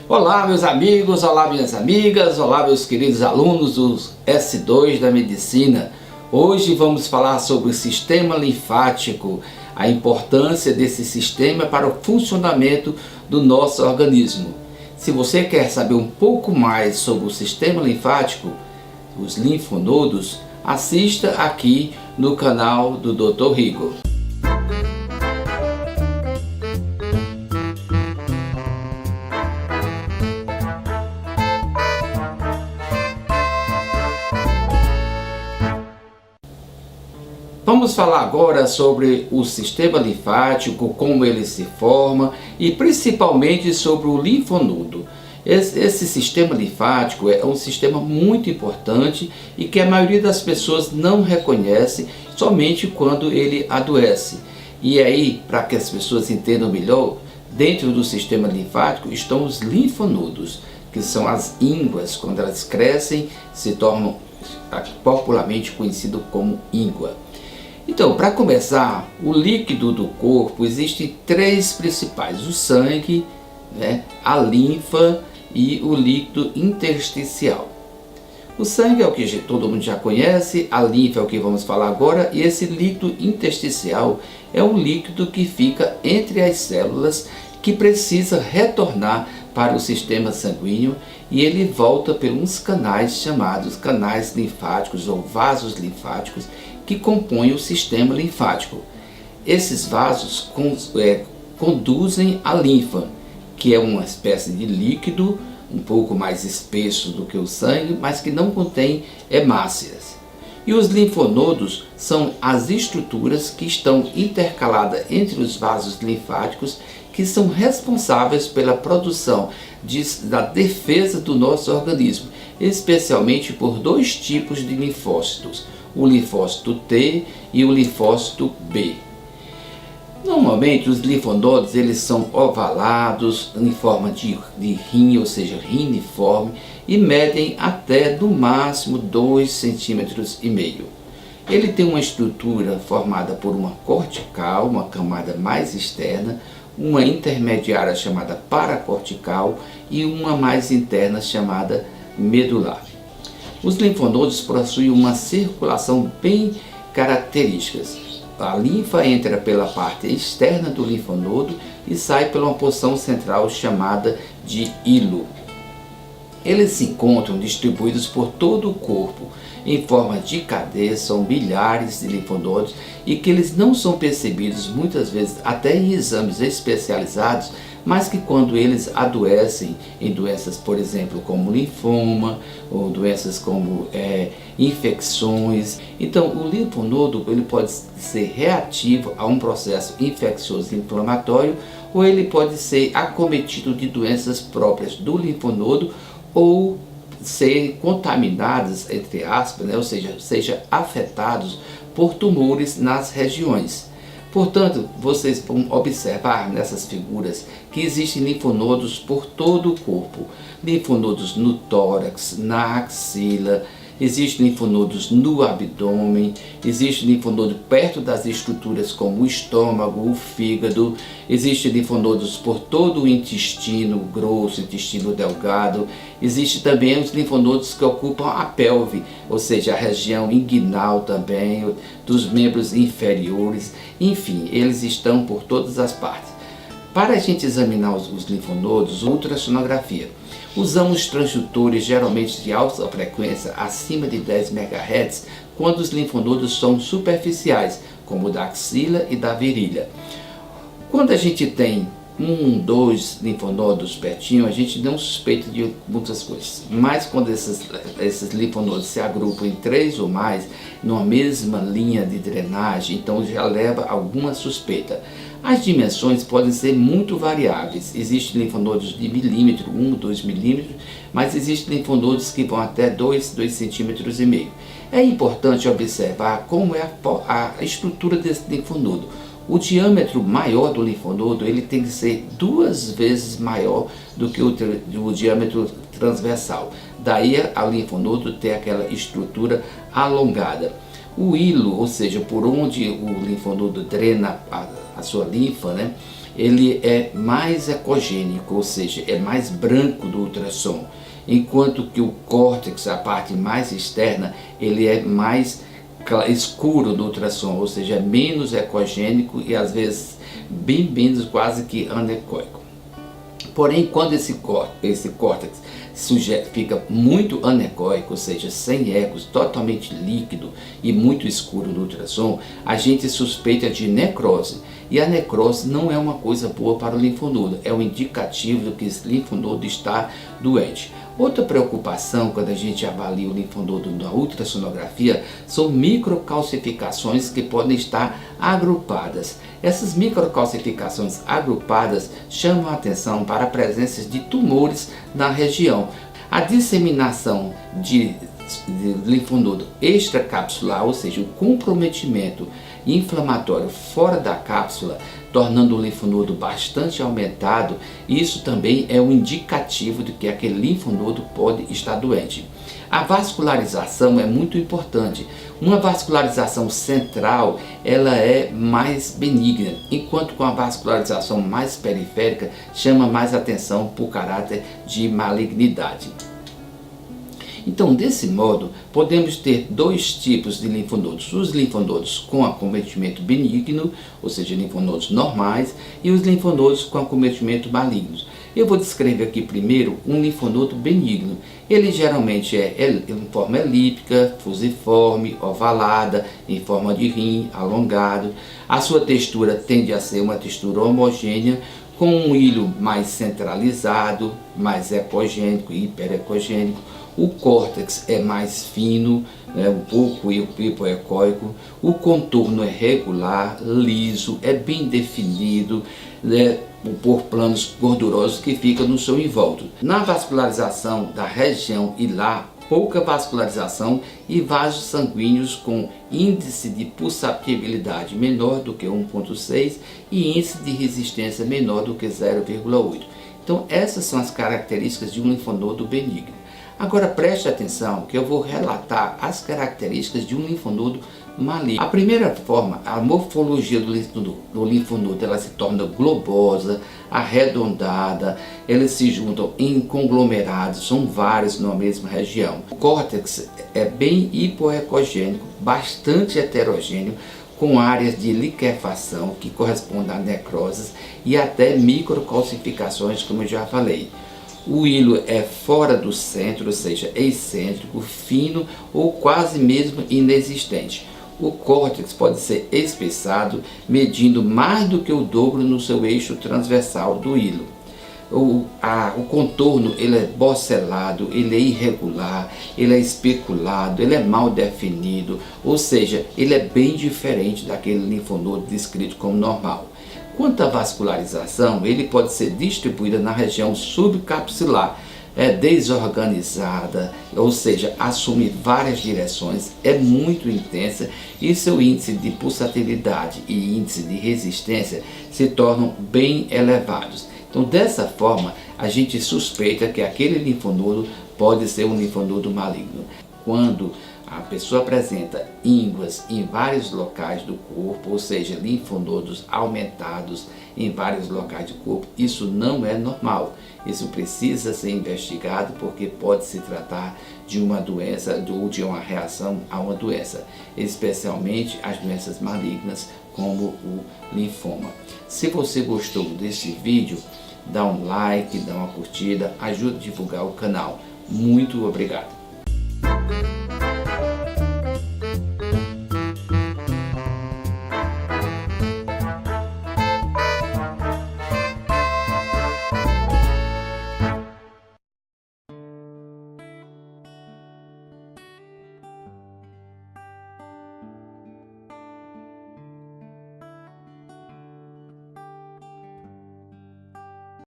Olá meus amigos, olá minhas amigas, olá meus queridos alunos do S2 da Medicina. Hoje vamos falar sobre o sistema linfático, a importância desse sistema para o funcionamento do nosso organismo. Se você quer saber um pouco mais sobre o sistema linfático, os linfonodos, assista aqui no canal do Dr. Rigo. Vamos falar agora sobre o sistema linfático, como ele se forma e principalmente sobre o linfonodo. Esse sistema linfático é um sistema muito importante e que a maioria das pessoas não reconhece somente quando ele adoece. E aí, para que as pessoas entendam melhor, dentro do sistema linfático estão os linfonodos, que são as ínguas. Quando elas crescem, se tornam popularmente conhecido como íngua. Então, para começar, o líquido do corpo existem três principais: o sangue, a linfa e o líquido intersticial. O sangue é o que todo mundo já conhece, a linfa é o que vamos falar agora, e esse líquido intersticial é um líquido que fica entre as células, que precisa retornar para o sistema sanguíneo, e ele volta por uns canais chamados canais linfáticos ou vasos linfáticos, que compõem o sistema linfático. Esses vasos conduzem a linfa, que é uma espécie de líquido um pouco mais espesso do que o sangue, mas que não contém hemácias. E os linfonodos são as estruturas que estão intercaladas entre os vasos linfáticos, que são responsáveis pela produção da defesa do nosso organismo, especialmente por dois tipos de linfócitos: o linfócito T e o linfócito B. Normalmente os linfonodos eles são ovalados em forma de rim, ou seja, riniforme, e medem até no máximo 2,5 cm. Ele tem uma estrutura formada por uma cortical, uma camada mais externa, uma intermediária chamada paracortical e uma mais interna chamada medular. Os linfonodos possuem uma circulação bem característica. A linfa entra pela parte externa do linfonodo e sai pela uma porção central chamada de hilo. Eles se encontram distribuídos por todo o corpo em forma de cadeia, são milhares de linfonodos, e que eles não são percebidos muitas vezes até em exames especializados, mas que quando eles adoecem em doenças, por exemplo, como linfoma, ou doenças como infecções, então o linfonodo ele pode ser reativo a um processo infeccioso inflamatório, ou ele pode ser acometido de doenças próprias do linfonodo, ou ser contaminados, entre aspas, ou seja, afetados por tumores nas regiões. Portanto, vocês vão observar nessas figuras que existem linfonodos por todo o corpo. Linfonodos no tórax, na axila, existem linfonodos no abdômen, existe linfonodo perto das estruturas como o estômago, o fígado, existem linfonodos por todo o intestino grosso, intestino delgado, existe também os linfonodos que ocupam a pelve, ou seja, a região inguinal também, dos membros inferiores, enfim, eles estão por todas as partes. Para a gente examinar os linfonodos, ultrassonografia. Usamos transdutores geralmente de alta frequência, acima de 10 MHz, quando os linfonodos são superficiais, como o da axila e da virilha. Quando a gente tem 2 linfonodos pertinho, a gente não suspeita de muitas coisas. Mas quando esses linfonodos se agrupam em 3 ou mais, numa mesma linha de drenagem, então já leva alguma suspeita. As dimensões podem ser muito variáveis. Existem linfonodos de milímetro, 1, 2 milímetros, mas existem linfonodos que vão até 2,5 cm. É importante observar como é a estrutura desse linfonodo. O diâmetro maior do linfonodo ele tem que ser 2 vezes maior do que o diâmetro transversal. Daí a linfonodo ter aquela estrutura alongada. O hilo, ou seja, por onde o linfonodo drena a sua linfa, ele é mais ecogênico, ou seja, é mais branco do ultrassom, enquanto que o córtex, a parte mais externa, ele é mais escuro do ultrassom, ou seja, é menos ecogênico e às vezes bem menos, quase que anecoico. Porém, quando esse córtex fica muito anecoico, ou seja, sem ecos, totalmente líquido e muito escuro no ultrassom, a gente suspeita de necrose. E a necrose não é uma coisa boa para o linfonodo, é um indicativo de que esse linfonodo está doente. Outra preocupação quando a gente avalia o linfonodo na ultrassonografia são microcalcificações que podem estar agrupadas. Essas microcalcificações agrupadas chamam a atenção para a presença de tumores na região. A disseminação de linfonodo extracapsular, ou seja, o comprometimento inflamatório fora da cápsula, tornando o linfonodo bastante aumentado, isso também é um indicativo de que aquele linfonodo pode estar doente. A vascularização é muito importante. Uma vascularização central, ela é mais benigna, enquanto com a vascularização mais periférica chama mais atenção por caráter de malignidade. Então, desse modo, podemos ter dois tipos de linfonodos: os linfonodos com acometimento benigno, ou seja, linfonodos normais, e os linfonodos com acometimento maligno. Eu vou descrever aqui primeiro um linfonodo benigno. Ele geralmente é em forma elíptica, fusiforme, ovalada, em forma de rim, alongado. A sua textura tende a ser uma textura homogênea, com um hilo mais centralizado, mais ecogênico e hiperecogênico. O córtex é mais fino, um pouco hipoecóico. O contorno é regular, liso, é bem definido, por planos gordurosos que ficam no seu envolto. Na vascularização da região hilar, pouca vascularização e vasos sanguíneos com índice de pulsatibilidade menor do que 1,6 e índice de resistência menor do que 0,8. Então essas são as características de um linfonodo benigno. Agora preste atenção que eu vou relatar as características de um linfonodo maligno. A primeira forma, a morfologia do linfonodo, ela se torna globosa, arredondada, eles se juntam em conglomerados, são vários na mesma região. O córtex é bem hipoecogênico, bastante heterogêneo, com áreas de liquefação que correspondem a necroses e até microcalcificações, como eu já falei. O hilo é fora do centro, ou seja, excêntrico, fino ou quase mesmo inexistente. O córtex pode ser espessado, medindo mais do que o dobro no seu eixo transversal do hilo. O contorno ele é bocelado, ele é irregular, ele é especulado, ele é mal definido, ou seja, ele é bem diferente daquele linfonodo descrito como normal. Quanto à vascularização, ele pode ser distribuída na região subcapsular, é desorganizada, ou seja, assume várias direções, é muito intensa e seu índice de pulsatilidade e índice de resistência se tornam bem elevados. Então, dessa forma, a gente suspeita que aquele linfonodo pode ser um linfonodo maligno. Quando a pessoa apresenta ínguas em vários locais do corpo, ou seja, linfonodos aumentados em vários locais do corpo, isso não é normal. Isso precisa ser investigado porque pode se tratar de uma doença ou de uma reação a uma doença, especialmente as doenças malignas como o linfoma. Se você gostou desse vídeo, dá um like, dá uma curtida, ajuda a divulgar o canal. Muito obrigado.